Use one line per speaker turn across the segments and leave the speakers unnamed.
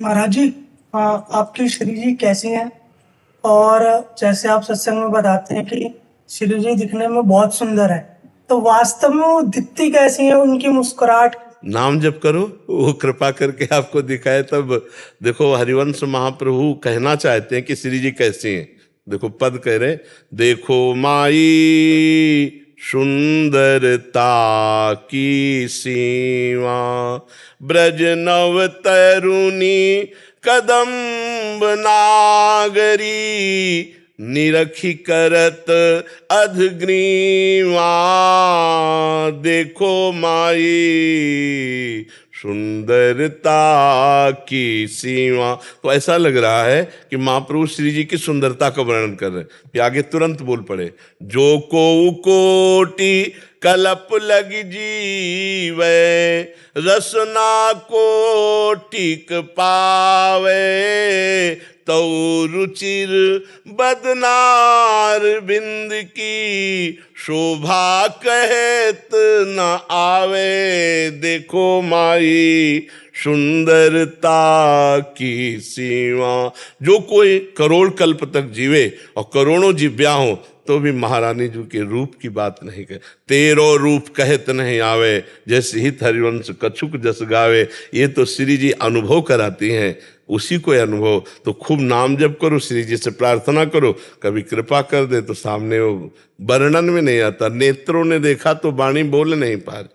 महाराज जी, आपकी श्री जी कैसी हैं? और जैसे आप सत्संग में बताते हैं कि श्री जी दिखने में बहुत सुंदर है, तो वास्तव में वो दिखती कैसी है? उनकी मुस्कुराहट।
नाम जप करो, वो कृपा करके आपको दिखाए। तब देखो, हरिवंश महाप्रभु कहना चाहते हैं कि श्री जी कैसी हैं। देखो पद कह रहे, देखो माई सुंदरता की सीमा, ब्रज नव तरुणी कदम्ब नागरी, निरखी करत अधग्रीवा, देखो माई सुंदरता की सीमा। तो ऐसा लग रहा है कि महाप्रभु श्री जी की सुंदरता का वर्णन कर रहे हैं। आगे तुरंत बोल पड़े, जो को कोटि कलप लग जीवे, रसना को टिक पावे, तो रुचिर बदनार बिंद की, शोभा कहत न आवे, देखो माई सुंदरता की सीमा। जो कोई करोड़ कल्प तक जीवे और करोड़ों जिव्या हो तो भी महारानी जी के रूप की बात नहीं कहे। तेरो रूप कहत नहीं आवे, जैसे हित हरिवंश कछुक जस गावे। ये तो श्री जी अनुभव कराती हैं, उसी को अनुभव। तो खूब नाम जप करो, श्री जी से प्रार्थना करो, कभी कृपा कर दे तो सामने वो वर्णन में नहीं आता। नेत्रों ने देखा तो वाणी बोल नहीं पा रही।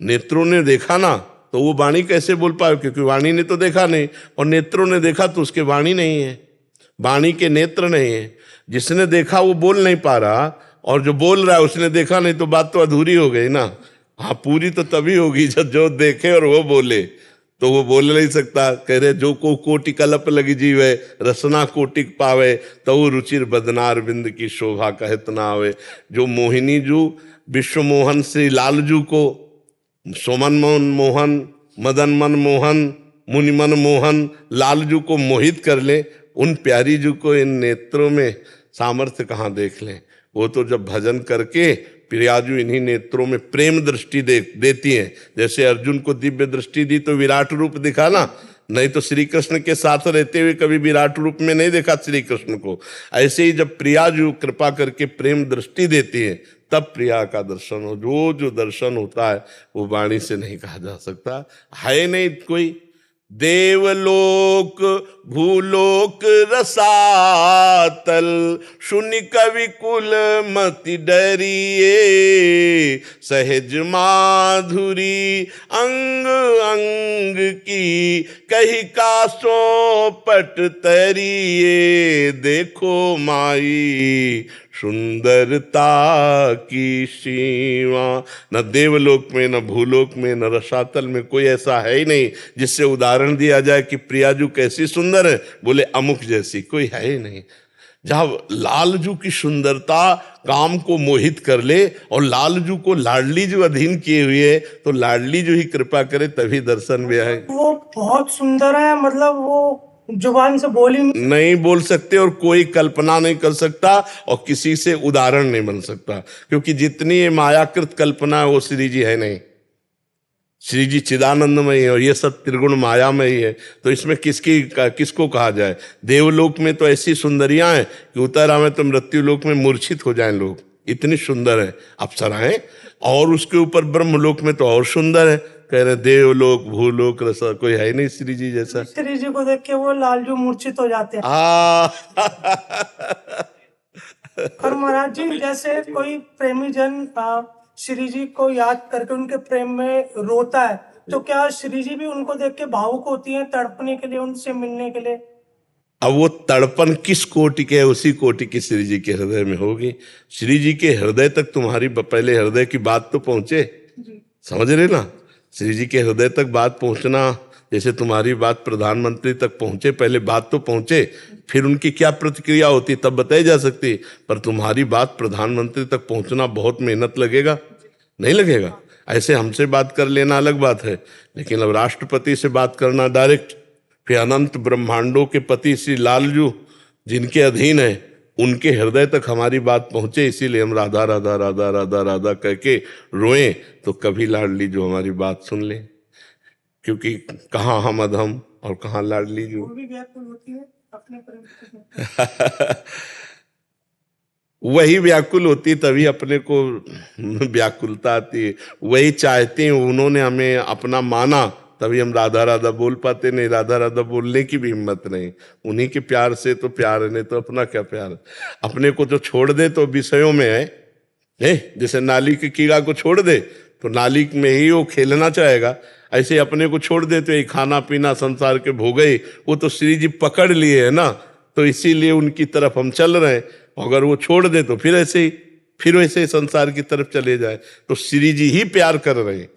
नेत्रों ने देखा ना तो वो वाणी कैसे बोल पाए, क्योंकि वाणी ने तो देखा नहीं, और नेत्रों ने देखा तो उसके वाणी नहीं है, वाणी के नेत्र नहीं है। जिसने देखा वो बोल नहीं पा रहा, और जो बोल रहा है उसने देखा नहीं, तो बात तो अधूरी हो गई ना। हाँ, पूरी तो तभी होगी जब जो देखे और वो बोले, तो वो बोल नहीं सकता। कह रहे, जो को कोटि कलप लगी जीवे, रसना कोटिक पावे, तो रुचिर बदनार बिंद की, शोभा कहत ना आवे। जो मोहिनी जू विश्व मोहन श्री लाल जू को, सोमन मन मोहन, मदन मन मोहन, मुनि मन मोहन, लालजू को मोहित कर ले, उन प्यारी जू को इन नेत्रों में सामर्थ्य कहाँ देख लें। वो तो जब भजन करके प्रियाजू इन्हीं नेत्रों में प्रेम दृष्टि देती हैं। जैसे अर्जुन को दिव्य दृष्टि दी तो विराट रूप दिखा ना, नहीं तो श्री कृष्ण के साथ रहते हुए कभी विराट रूप में नहीं देखा श्री कृष्ण को। ऐसे ही जब प्रियाजू कृपा करके प्रेम दृष्टि देती है, तब प्रिया का दर्शन हो। जो दर्शन होता है वो वाणी से नहीं कहा जा सकता। है नहीं कोई देवलोक भूलोक रसातल, सुनि कवि कुल मति डरिए, सहज माधुरी अंग अंग की, कही का सो पट तरिए, देखो माई सुंदरता की सीमा। न देवलोक में, न भूलोक में, न रसातल में कोई ऐसा है ही नहीं जिससे उदाहरण दिया जाए कि प्रियाजू कैसी सुंदर है। बोले अमुक जैसी कोई है ही नहीं। जहाँ लालजू की सुंदरता काम को मोहित कर ले, और लालजू को लाडली जो अधीन किए हुए है, तो लाडली जो ही कृपा करे तभी दर्शन भी आए।
वो बहुत सुंदर है, मतलब वो जुबान से नहीं
बोल सकते, और कोई कल्पना नहीं कर सकता, और किसी से उदाहरण नहीं बन सकता, क्योंकि जितनी ये मायाकृत कल्पना है वो श्री जी है नहीं। श्री जी चिदानंदमय है और ये सब त्रिगुण मायामय है, तो इसमें किसको कहा जाए। देवलोक में तो ऐसी सुंदरियां हैं कि उतर आवे तो मृत्यु लोक में मूर्छित हो जाएं लोग, इतनी सुंदर है अप्सराएं। और उसके ऊपर ब्रह्मलोक में तो और सुंदर है। कह रहे देवलोक भूलोक रसा कोई है नहीं श्री जी जैसा।
श्री जी को देख के वो लालजू मूर्छित हो जाते हैं। और महाराज जी, जैसे कोई प्रेमी जन श्री जी को याद करके उनके प्रेम में रोता है, तो क्या श्री जी भी उनको देख के भावुक होती हैं, तड़पने के लिए, उनसे मिलने के लिए?
अब वो तड़पन किस कोटि के है, उसी कोटि की श्री जी के हृदय में होगी। श्री जी के हृदय तक तुम्हारी पहले हृदय की बात तो पहुंचे, समझ रहे ना। श्री जी के हृदय तक बात पहुंचना, जैसे तुम्हारी बात प्रधानमंत्री तक पहुंचे, पहले बात तो पहुंचे, फिर उनकी क्या प्रतिक्रिया होती तब बताई जा सकती। पर तुम्हारी बात प्रधानमंत्री तक पहुंचना बहुत मेहनत लगेगा, नहीं लगेगा। ऐसे हमसे बात कर लेना अलग बात है, लेकिन अब राष्ट्रपति से बात करना डायरेक्ट, फिर अनंत ब्रह्मांडों के पति श्री लालजू जिनके अधीन है, उनके हृदय तक हमारी बात पहुंचे, इसीलिए हम राधा राधा राधा राधा राधा कह के रोएं, तो कभी लाडली जो हमारी बात सुन ले। क्योंकि कहाँ हम अधम, और कहाँ लाडली जी।
वो भी व्याकुल होती है अपने प्रेम से।
वही व्याकुल होती तभी अपने को व्याकुलता आती है। वही चाहते हैं, उन्होंने हमें अपना माना तभी हम राधा राधा बोल पाते, नहीं राधा राधा बोलने की भी हिम्मत नहीं। उन्हीं के प्यार से तो प्यार है, नहीं तो अपना क्या प्यार। अपने को जो छोड़ दे तो विषयों में है, जैसे नाली के कीड़ा को छोड़ दे तो नाली में ही वो खेलना चाहेगा, ऐसे अपने को छोड़ दे तो ये खाना पीना संसार के भोगे वो तो श्री जी पकड़ लिए है ना, तो इसीलिए उनकी तरफ हम चल रहे हैं। अगर वो छोड़ दे तो फिर वैसे ही संसार की तरफ चले जाए। तो श्री जी ही प्यार कर रहे हैं,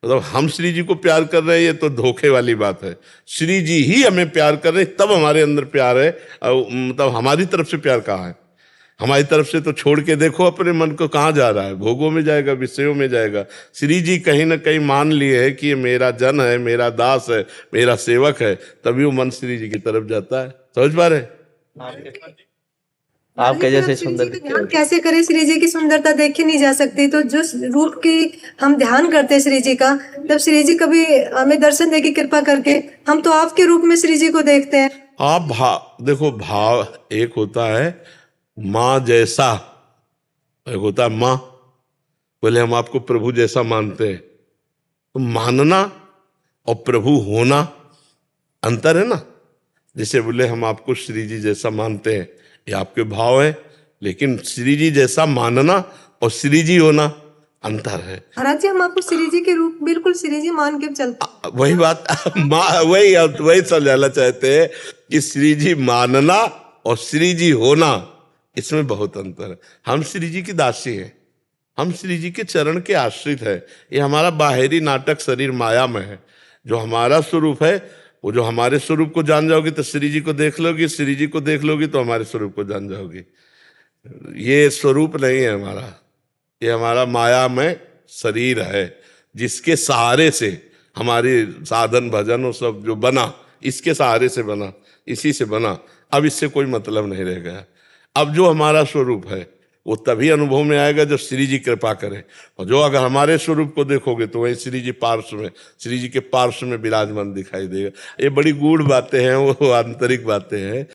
मतलब हम श्री जी को प्यार कर रहे हैं ये तो धोखे वाली बात है। श्री जी ही हमें प्यार कर रहे हैं, तब हमारे अंदर प्यार है। मतलब हमारी तरफ से प्यार कहाँ है? हमारी तरफ से तो छोड़ के देखो अपने मन को, कहाँ जा रहा है? भोगों में जाएगा, विषयों में जाएगा। श्री जी कहीं ना कहीं मान लिए है कि ये मेरा जन है, मेरा दास है, मेरा सेवक है, तभी वो मन श्री जी की तरफ जाता है। समझ पा रहे?
आपके जैसे सुंदर ध्यान कैसे करें? श्री जी की सुंदरता देखी नहीं जा सकती, तो जो रूप की हम ध्यान करते हैं श्री जी का, जब श्री जी कभी हमें दर्शन देगी कृपा करके, हम तो आपके रूप में श्री जी को देखते हैं।
आप देखो, भाव एक होता है माँ जैसा, एक होता है माँ। बोले हम आपको प्रभु जैसा मानते हैं, तो मानना और प्रभु होना अंतर है ना। जैसे बोले हम आपको श्री जी जैसा मानते हैं, ये आपके भाव है, लेकिन श्री जी जैसा मानना और श्री जी होना अंतर है।
महाराज जी, हम आपको श्री जी के रूप बिल्कुल श्री जी मान के चलते।
वही बात वही समझाना चाहते हैं कि श्री जी मानना और श्री जी होना, इसमें बहुत अंतर है। हम श्री जी की दासी हैं, हम श्री जी के चरण के आश्रित है। ये हमारा बाहरी नाटक शरीर माया में है। जो हमारा स्वरूप है, वो जो हमारे स्वरूप को जान जाओगी तो श्री जी को देख लोगी, श्री जी को देख लोगी तो हमारे स्वरूप को जान जाओगी। ये स्वरूप नहीं है हमारा, ये हमारा माया में शरीर है, जिसके सहारे से हमारी साधन भजन और सब जो बना, इसके सहारे से बना, इसी से बना। अब इससे कोई मतलब नहीं रह गया। अब जो हमारा स्वरूप है वो तभी अनुभव में आएगा जब श्री जी कृपा करें। और जो अगर हमारे स्वरूप को देखोगे तो वही श्री जी पार्श्व में, श्री जी के पार्श्व में विराजमान दिखाई देगा। ये बड़ी गूढ़ बातें हैं, वो आंतरिक बातें हैं।